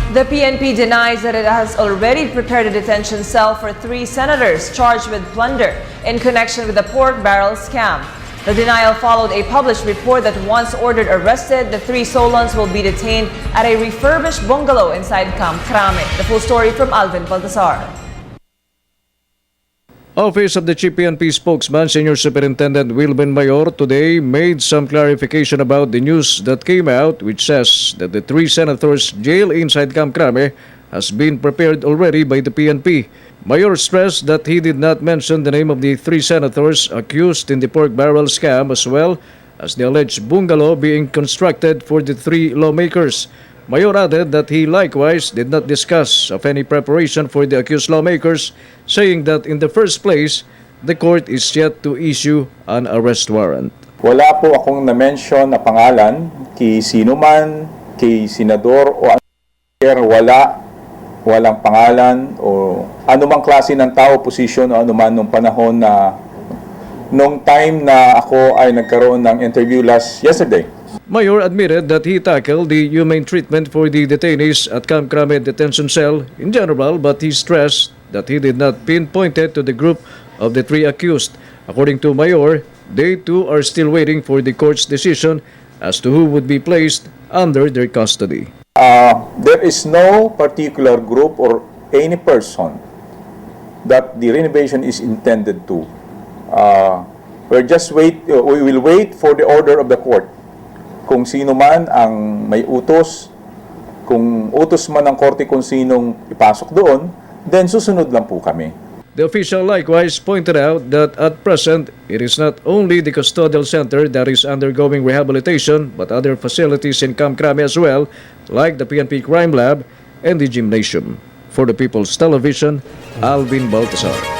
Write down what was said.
The PNP denies that it has already prepared a detention cell for 3 senators charged with plunder in connection with the pork barrel scam. The denial followed a published report that once ordered arrested, the 3 Solons will be detained at a refurbished bungalow inside Camp Crame. The full story from Alvin Baltasar. Office of the Chief PNP spokesman, Senior Superintendent Wilben Mayor, today made some clarification about the news that came out, which says that the 3 senators jailed inside Camp Crame has been prepared already by the PNP. Mayor stressed that he did not mention the name of the 3 senators accused in the pork barrel scam, as well as the alleged bungalow being constructed for the 3 lawmakers. Mayor added that he likewise did not discuss of any preparation for the accused lawmakers, saying that in the first place, the court is yet to issue an arrest warrant. Wala po akong na-mention na pangalan kay sino man, kay senador o walang pangalan o anumang klase ng tao, posisyon o anuman nung panahon na nung time na ako ay nagkaroon ng interview yesterday. Mayor admitted that he tackled the humane treatment for the detainees at Camp Crame detention cell in general, but he stressed that he did not pinpoint it to the group of the 3 accused. According to Mayor, they too are still waiting for the court's decision as to who would be placed under their custody. There is no particular group or any person that the renovation is intended to. We will wait for the order of the court. Kung sino man ang may utos, kung utos man ng korte kung sinong ipasok doon, then susunod lang po kami. The official likewise pointed out that at present, it is not only the custodial center that is undergoing rehabilitation, but other facilities in Camp Crame as well, like the PNP Crime Lab and the gymnasium. For the People's Television, Alvin Baltasar.